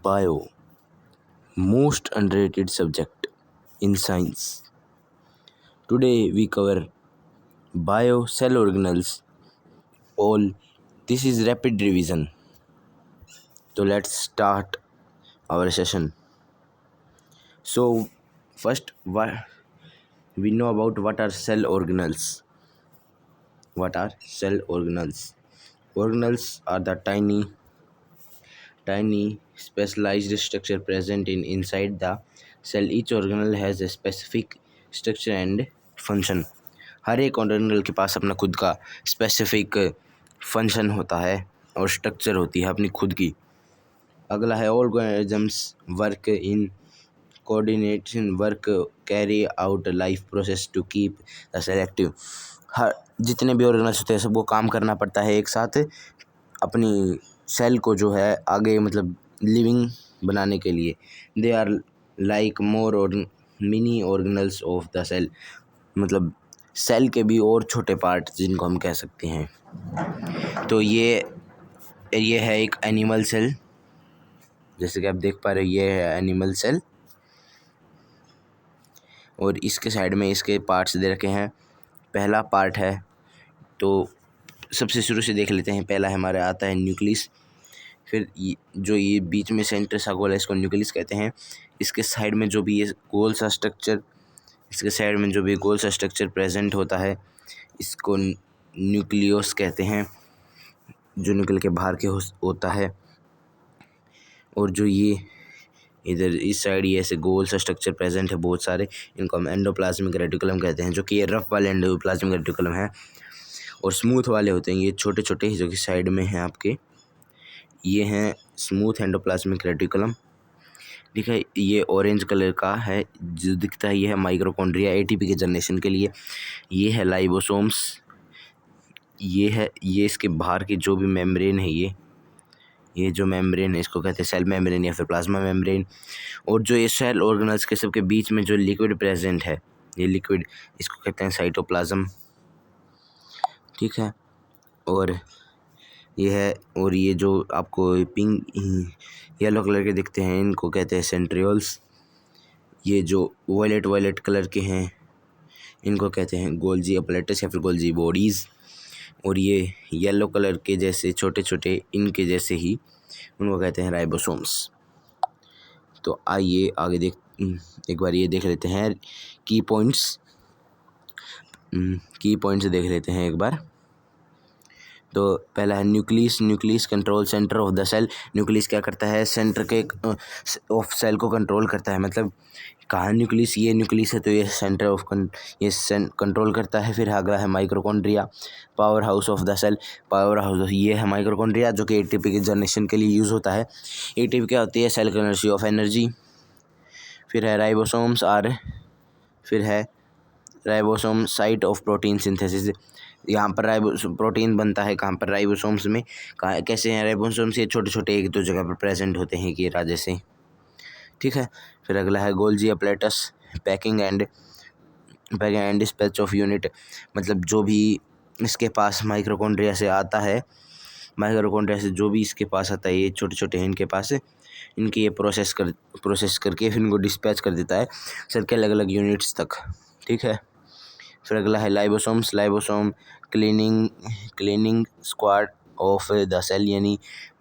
Bio, most underrated subject in science. Today we cover bio cell organelles. All this is rapid revision. So let's start our session. So first, what we know about what are cell organelles. What are cell organelles? Organelles are the tiny specialized structure present inside the cell. Each organelle has a specific structure and function. हर एक organelle के पास अपना खुद का specific function होता है और structure होती है अपनी खुद की. अगला है organisms work in coordination work carry out life process to keep the cell active. हर जितने भी ऑर्गेनल्स होते हैं सबको काम करना पड़ता है एक साथ अपनी सेल को जो है आगे मतलब लिविंग बनाने के लिए. दे आर लाइक मोर और mini organelles of the cell. मतलब सेल के भी और छोटे पार्ट जिनको हम कह सकते हैं. तो ये है एक एनिमल सेल. जैसे कि आप देख पा रहे हो ये है एनिमल सेल और इसके साइड में इसके पार्ट्स दे रखे हैं. पहला पार्ट है तो सबसे शुरू से देख लेते हैं. पहला हमारा आता है न्यूक्लियस. फिर जो ये बीच में सेंटर सा गोल है इसको न्यूक्लियस कहते हैं. इसके साइड में जो भी ये गोल सा स्ट्रक्चर प्रेजेंट होता है इसको न्यूक्लियस कहते हैं जो निकल के बाहर के होता है. और जो ये इधर इस साइड ये ऐसे गोल सा स्ट्रक्चर प्रेजेंट है बहुत सारे, इनको हम एंडोप्लाज्मिक रेटिकुलम कहते हैं. जो कि ये रफ वाले एंडोप्लाज्मिक रेटिकुलम है और स्मूथ वाले होते हैं ये छोटे छोटे जो कि साइड में हैं आपके. ये हैं स्मूथ एंडोप्लाज्मिक रेटिकुलम. ठीक है. ये ऑरेंज कलर का है जो दिखता है ये है माइटोकॉन्ड्रिया एटीपी के जनरेशन के लिए. ये है लाइबोसोम्स. ये इसके बाहर की जो भी मेम्ब्रेन है ये जो मेम्ब्रेन है इसको कहते हैं सेल मेम्ब्रेन या फिर प्लाज्मा मेम्ब्रेन. और जो ये सेल ऑर्गेनल्स के सबके बीच में जो लिक्विड प्रेजेंट है ये लिक्विड इसको कहते हैं साइटोप्लाज्म. ठीक है. और ये जो आपको पिंक येलो कलर के दिखते हैं इनको कहते हैं सेंट्रियोल्स. ये जो वायलेट कलर के हैं इनको कहते हैं गोल्जी अपैरेटस या फिर गोल्जी बॉडीज़. और ये येलो कलर के जैसे छोटे छोटे इनके जैसे ही उनको कहते हैं राइबोसोम्स. तो आइए आगे एक बार ये देख लेते हैं की पॉइंट्स देख लेते हैं एक बार. तो पहला है nucleus control centre of the cell. Nucleus क्या करता है सेंटर के ऑफ सेल को कंट्रोल करता है. मतलब कहाँ न्यूक्लियस ये न्यूक्लियस है तो ये सेंटर ऑफ कंट्रोल करता है. फिर अगला है mitochondria power house of the cell. Power house ये है माइटोकॉन्ड्रिया जो कि एटीपी के जनरेशन के लिए यूज़ होता है. एटीपी क्या होती है सेल कर्रेंसी ऑफ एनर्जी. फिर है ribosome site of protein synthesis. यहाँ पर प्रोटीन बनता है कहाँ पर राइबोसोम्स में. कैसे हैं राइबोसोम्स ये छोटे छोटे एक दो जगह पर प्रेजेंट होते हैं कि राजे से. ठीक है. फिर अगला है Golgi apparatus packing and dispatch of unit. मतलब जो भी इसके पास माइटोकॉन्ड्रिया से आता है जो भी इसके पास आता है ये छोटे छोटे हैं इनके पास. इनके ये प्रोसेस करके फिर इनको डिस्पैच कर देता है सेल के अलग अलग यूनिट्स तक. ठीक है. फिर अगला है lysosome cleaning squad of the cell. यानी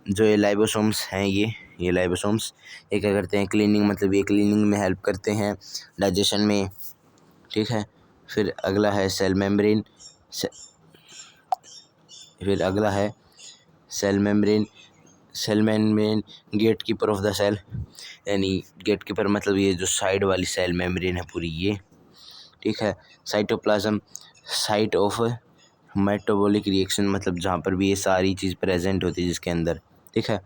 जो ये लाइबोसोम्स हैं ये लाइबोसोम्स ये क्या करते हैं क्लीनिंग मतलब ये क्लीनिंग में हेल्प करते हैं डाइजेशन में. ठीक है. फिर अगला है cell membrane. Cell membrane gate keeper of the cell. यानी गेट कीपर मतलब ये जो साइड वाली सेल मेम्ब्रेन है पूरी ये. ठीक है. Cytoplasm site of metabolic reaction मतलब जहाँ पर भी ये सारी चीज़ प्रेजेंट होती है जिसके अंदर. ठीक है.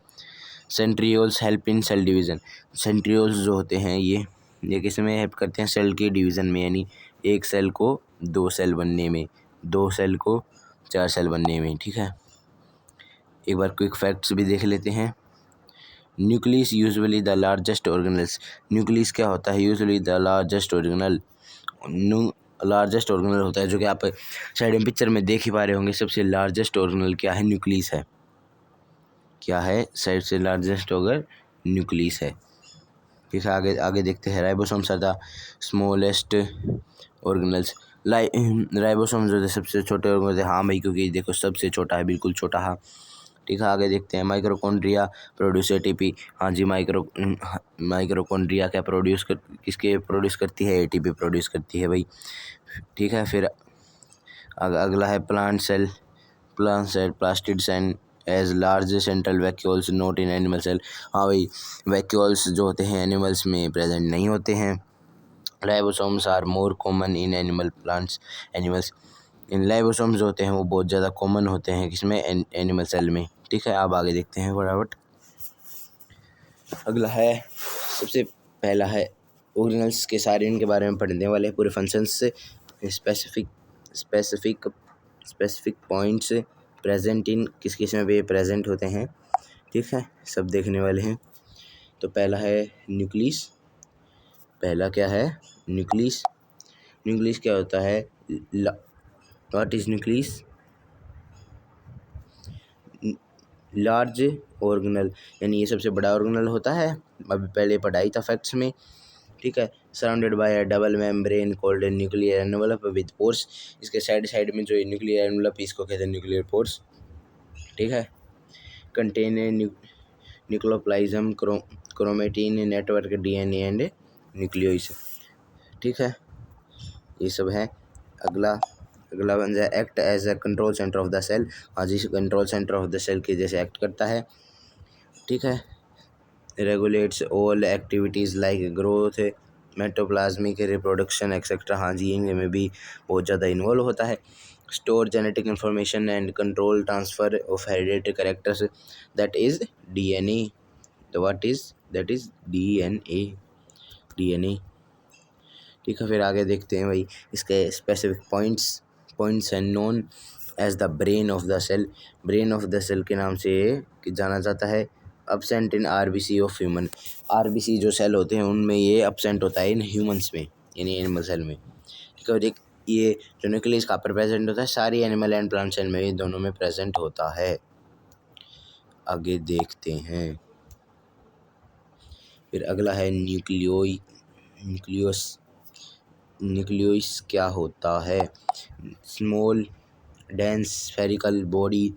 Centrioles help in cell division. Centrioles जो होते हैं ये किस में हेल्प करते हैं सेल के डिवीज़न में. यानी एक सेल को 2 सेल बनने में 2 सेल को 4 सेल बनने में. ठीक है. एक बार क्विक फैक्ट्स भी देख लेते हैं. Nucleus usually the largest organelles. Nucleus क्या होता है यूजुअली द लार्जेस्ट ऑर्गेनल होता है जो कि आप साइड में पिक्चर में देख ही पा रहे होंगे. सबसे लार्जेस्ट ऑर्गेनल क्या है न्यूक्लियस है. क्या है सबसे लार्जेस्ट न्यूक्लियस है। ठीक है, आगे आगे देखते हैं। Ribosomes are the smallest organelles. Ribosome जो है सबसे छोटे ऑर्गेनल है। हाँ भाई, क्योंकि देखो सबसे छोटा है, बिल्कुल छोटा। हाँ ठीक है, आगे देखते हैं। माइक्रोकॉन्ड्रिया प्रोड्यूस एटीपी। हाँ जी, माइक्रोकॉन्ड्रिया क्या किसके प्रोड्यूस करती है? एटीपी प्रोड्यूस करती है भाई। ठीक है, फिर अगला है plant cell plastids and as large central vacuoles not in animal cell. हाँ भाई, वैक्यूल्स जो होते हैं एनिमल्स में प्रेजेंट नहीं होते हैं। Ribosomes are more common in animals. इन राइबोसोम्स जो होते हैं वो बहुत ज़्यादा कॉमन होते हैं किसमें? एनिमल सेल में। ठीक है, अब आगे देखते हैं फटाफट। अगला है, सबसे पहला है ऑर्गेनल्स के सारे इनके बारे में पढ़ने वाले हैं, पूरे फंक्शंस से। Specific specific points present in किस किस में भी प्रेजेंट होते हैं। ठीक है, सब देखने वाले हैं। तो पहला है न्यूक्लियस। पहला क्या है? न्यूक्लियस। न्यूक्लियस क्या होता है? What is nucleus? Large organelle, यानी ये सबसे बड़ा ऑर्गेनल होता है। अभी पहले पढ़ाई था फैक्ट्स में। ठीक है, surrounded by a double membrane called nuclear envelope with pores. इसके साइड साइड में जो न्यूक्लियर एनवलप, इसको कहते हैं न्यूक्लियर पोर्स। ठीक है, contain nucleoplasm chromatin network DNA and nucleoid. ठीक है, ये सब है। अगला बन जाए act as a control centre of the cell. हाँ जी, control centre of the cell के जैसे एक्ट करता है। ठीक है, regulates all activities like growth, metaplasmic reproduction etcetera. हाँ जी, इनमें भी बहुत ज़्यादा इन्वॉल्व होता है। Store genetic information and control transfer of hereditary characters, that is DNA. तो what is that is DNA. ठीक है, फिर आगे देखते हैं भाई। इसके specific points and known as the brain of the cell. Brain of the cell के नाम से जाना जाता है। Absent in RBC of human. RBC जो सेल होते हैं उनमें ये अब्सेंट होता है, इन ह्यूमंस में यानी एनिमल सेल में। ठीक है, और एक ये जो न्यूक्लियस कहाँ पर प्रेजेंट होता है? सारी एनिमल एंड प्लांट सेल में, ये दोनों में प्रेजेंट होता है। आगे देखते हैं। फिर अगला है न्यूक्लियस क्या होता है? Small dense spherical body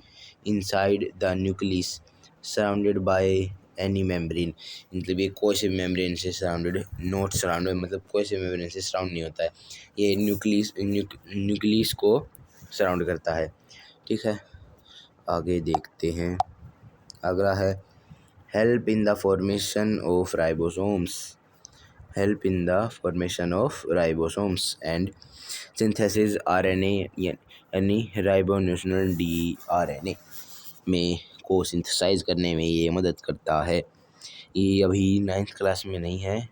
inside the nucleus surrounded by any membrane। मतलब ये कोई से मेम्ब्रेन से सराउंडेड, नॉट सराउंडेड, मतलब कोई से मेम्ब्रेन से सराउंड नहीं होता है। ये न्यूक्लियस को सराउंड करता है। ठीक है, आगे देखते हैं। अगला है help in the formation of ribosomes. Help in the formation of ribosomes and synthesis RNA, यानी राइबोन्यूक्लियोटाइड डीआरएनए में को सिंथेसाइज करने में ये मदद करता है। ये अभी 9th क्लास में नहीं है,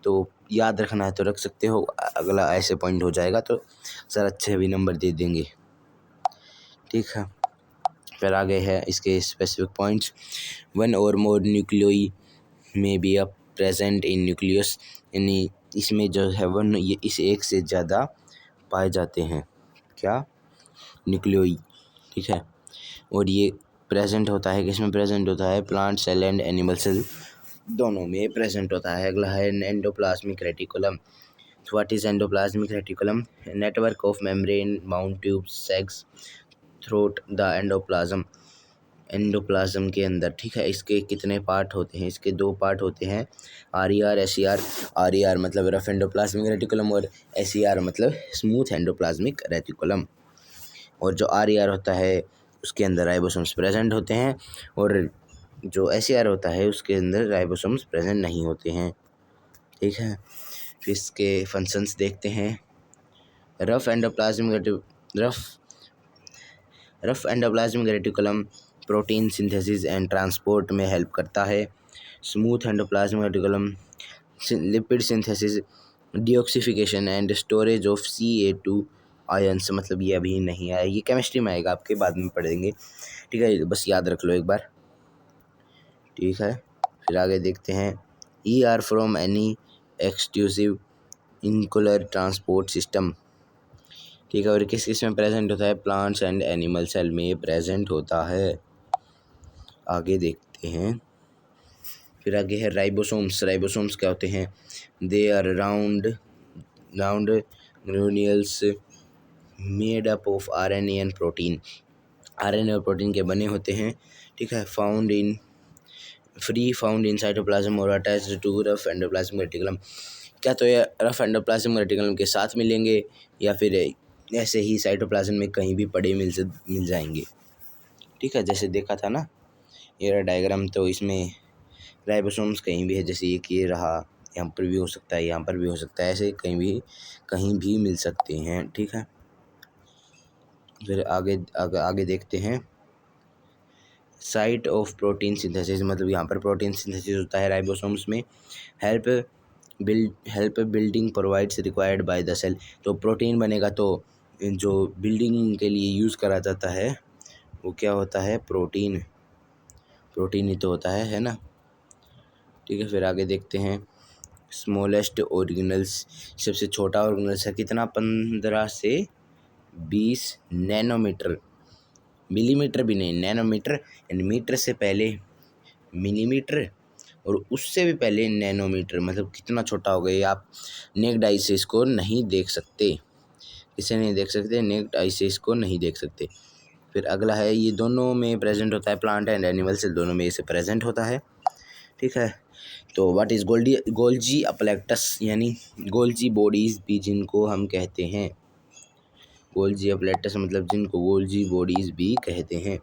तो याद रखना है तो रख सकते हो। अगला ऐसे पॉइंट हो जाएगा तो सर अच्छे भी नंबर दे देंगे। ठीक है, फिर आगे है इसके स्पेसिफिक पॉइंट्स। वन और मोर न्यूक्लियोई में be a present in nucleus, यानी इसमें जो है वन, ये इस एक से ज़्यादा पाए जाते हैं। क्या? न्यूक्लियोई। ठीक है, और ये प्रेजेंट होता है किसमें? प्रेजेंट होता है plant cell and animal cell, दोनों में प्रेजेंट होता है। अगला है endoplasmic reticulum. What is endoplasmic reticulum? Network of membrane mount tubes sacs throughout the endoplasm. Endoplasm के अंदर। ठीक है, इसके कितने पार्ट होते हैं? इसके 2 पार्ट होते हैं, R S E R. R मतलब रफ एंडोप्लाज्मिक रेटिकुलम और एस मतलब स्मूथ एंडोप्लाज्मिक रेटिकुलम। और जो आर होता है उसके अंदर राइबोसोम्स प्रेजेंट होते हैं, और जो एस होता है उसके अंदर राइबोसोम्स प्रेजेंट नहीं होते हैं। ठीक है, फिर इसके फंक्शंस देखते हैं। Rough endoplasmic reticulum protein synthesis and transport में हेल्प करता है। Smooth endoplasmic reticulum lipid synthesis, detoxification and storage of Ca2 ions. मतलब ये अभी नहीं आया, ये केमिस्ट्री में आएगा, आपके बाद में पढ़ेंगे। ठीक है, बस याद रख लो एक बार। ठीक है, फिर आगे देखते हैं। ER फ्रॉम एनी एक्सक्लूसिव इंकुलर ट्रांसपोर्ट सिस्टम। ठीक है, और किस किस में प्रेजेंट होता है? प्लांट्स एंड एनिमल सेल में प्रेजेंट होता है। आगे देखते हैं। फिर आगे है राइबोसोम्स। राइबोसोम्स क्या होते हैं? They are round granules made up of RNA and protein. RNA और प्रोटीन के बने होते हैं, ठीक है। फाउंड इन साइटोप्लाज्म और attached to rough endoplasmic reticulum. क्या तो ये रफ एंडोप्लाज्मिक रेटिकुलम के साथ मिलेंगे या फिर ऐसे ही साइटोप्लाज्म में कहीं भी पड़े मिल जाएंगे, ठीक है। जैसे देखा था ना ये रहा डायग्राम, तो इसमें राइबोसोम्स कहीं भी है, जैसे ये रहा, यहाँ पर भी हो सकता है, यहाँ पर भी हो सकता है, ऐसे कहीं भी मिल सकते हैं, ठीक है। फिर आगे देखते हैं साइट ऑफ प्रोटीन सिंथेसिस, मतलब यहाँ पर प्रोटीन सिंथेसिस होता है राइबोसोम्स में। Help building provides required by the cell. तो प्रोटीन बनेगा तो जो बिल्डिंग के लिए यूज़ करा जाता है वो क्या होता है? प्रोटीन ही तो होता है ना, ठीक है। फिर आगे देखते हैं स्मॉलेस्ट ऑर्गेनल्स, सबसे छोटा ऑर्गेनल्स है कितना? 15 से 20 नैनोमीटर, मिलीमीटर भी नहीं, नैनोमीटर, यानी मीटर से पहले मिलीमीटर और उससे भी पहले नैनोमीटर, मतलब कितना छोटा हो गया। आप नेक्ड आई से इसको नहीं देख सकते, इसे नहीं देख सकते, नेक्ड आई से इसको नहीं देख सकते। फिर अगला है, ये दोनों में प्रेजेंट होता है, प्लांट एंड एनिमल सेल दोनों में इसे प्रेजेंट होता है, ठीक है। तो व्हाट इज गोल्जी अपलेक्टस, यानी गोल्जी बॉडीज भी जिनको हम कहते हैं, गोल्जी अपलेक्टस मतलब जिनको गोल्जी बॉडीज भी कहते हैं,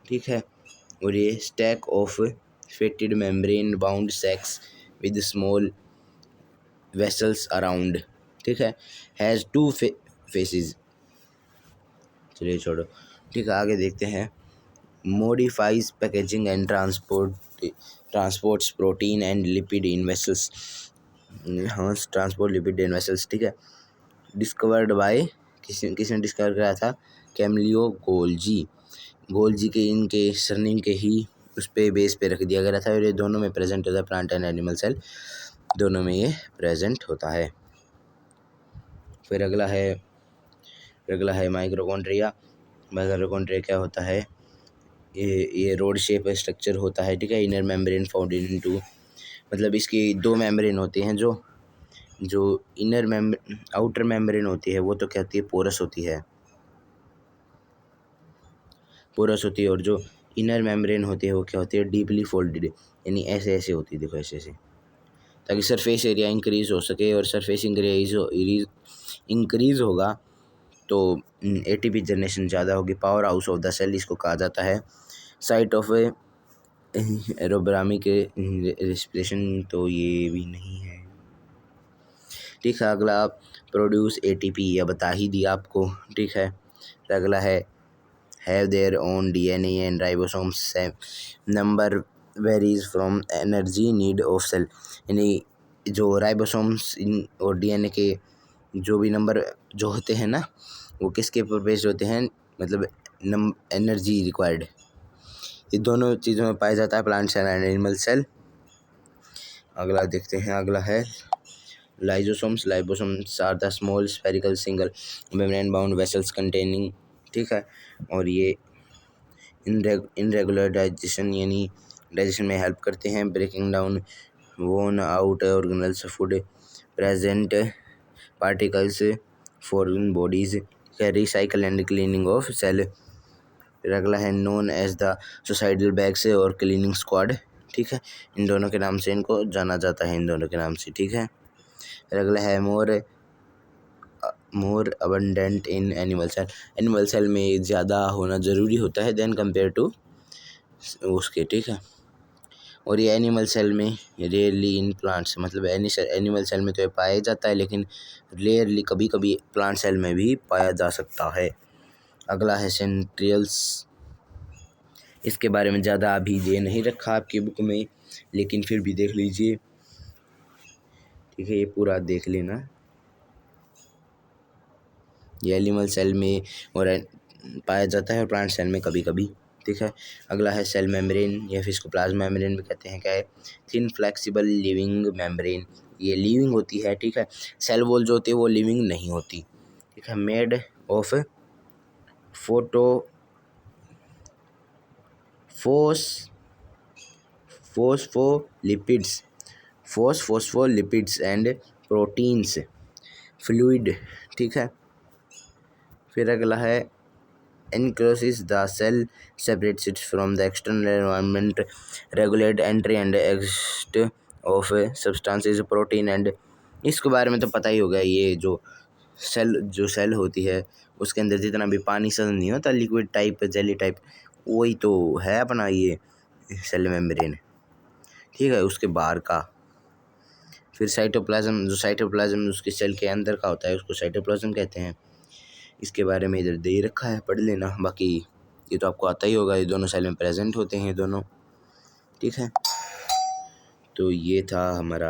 ठीक है। और ये stack of फेटेड membrane bound sex with small vessels around, ठीक है। हैज़ टू फेसेस, चलिए छोड़ो, ठीक है। आगे देखते हैं modifies packaging and transports protein and lipid in vessels, हाँ ट्रांसपोर्ट लिपिड इन वेसल्स, ठीक है। डिस्कवर्ड बाय किसने डिस्कवर किया था? कैमलियो गोल्जी के इनके सरनेम के ही उस पे बेस पे रख दिया गया था, और ये दोनों में प्रेजेंट होता है, प्लांट एंड एनिमल सेल दोनों में ये प्रेजेंट होता है। फिर अगला है माइक्रोकॉन्ड्रिया। माइक्रोकॉन्ड्रिया क्या होता है? ये रोड शेप स्ट्रक्चर होता है, ठीक है। इनर मेम्ब्रेन फाउंड इनटू, मतलब इसकी दो मेम्ब्रेन होती हैं, जो आउटर मेम्ब्रेन होती है वो तो क्या होती है? पोरस होती है, और जो इनर मेम्ब्रेन होती है वो क्या होती है? डीपली फोल्डेड, यानी ऐसे ऐसे होती है, देखो ऐसे ऐसे, ताकि सरफेस एरिया इंक्रीज हो सके, और सरफेस इंक्रीज होगा तो एटीपी जनरेशन ज़्यादा होगी। Power house of the cell इसको कहा जाता है। साइट ऑफ एरोब्रामिक रेस्पिरेशन, तो ये भी नहीं है, ठीक है। अगला प्रोड्यूस एटीपी, यह बता ही दिया आपको, ठीक है। अगला है have their own DNA and ribosomes number varies from energy need of cell, यानी जो राइबोसोम्स और डीएनए के जो भी नंबर जो होते हैं ना, वो किसके ऊपर बेस्ड होते हैं? मतलब एनर्जी रिक्वायर्ड, ये दोनों चीज़ों में पाया जाता है, plant cell and animal cell. अगला देखते हैं, अगला है lysosomes are the small spherical single membrane bound vessels containing, ठीक है। और ये इनरेगुलर डाइजेशन, यानी डाइजेशन में हेल्प करते हैं, breaking down worn out organelles food present particles foreign bodies, recycle and cleaning of cell. फिर अगला है known as the suicidal bags और क्लीनिंग स्क्वाड, ठीक है। इन दोनों के नाम से इनको जाना जाता है, इन दोनों के नाम से, ठीक है। फिर अगला है more abundant in animal cell, animal cell में ज़्यादा होना ज़रूरी होता है देन कंपेयर टू उसके, ठीक है। और ये एनिमल सेल में रेयरली इन प्लांट्स, मतलब एनिमल सेल में तो ये पाया जाता है, लेकिन रेयरली कभी कभी प्लांट सेल में भी पाया जा सकता है। अगला है सेंट्रियल्स, इसके बारे में ज़्यादा अभी दे नहीं रखा आपकी बुक में, लेकिन फिर भी देख लीजिए, ठीक है। ये पूरा देख लेना, ये एनिमल सेल में और पाया जाता है और प्लांट सेल में कभी कभी, ठीक है। अगला है सेल मेम्ब्रेन, या फिर इसको प्लाज्मा मेम्ब्रेन भी कहते हैं। क्या है? थिन फ्लेक्सिबल लिविंग मेम्ब्रेन, ये लिविंग होती है, ठीक है। सेल वॉल जो होती है वो लिविंग नहीं होती, ठीक है। मेड ऑफ फोटो फोस फोस्फोलिपिड्स एंड प्रोटीन्स फ्लूइड। ठीक है, फिर अगला है encloses the cell separates it from the external environment, regulate entry and exit of substances protein and. इसके बारे में तो पता ही होगा, ये जो सेल होती है उसके अंदर जितना भी पानी सा नहीं होता, लिक्विड टाइप जेली टाइप, वही तो है अपना ये सेल मेम्ब्रेन। ठीक है, उसके बाहर का। फिर साइटोप्लाज्म उसके सेल के अंदर का होता है, उसको साइटोप्लाज्म कहते हैं। इसके बारे में इधर दे रखा है, पढ़ लेना। बाकी ये तो आपको आता ही होगा, ये दोनों सेल में प्रेजेंट होते हैं दोनों। ठीक है, तो ये था हमारा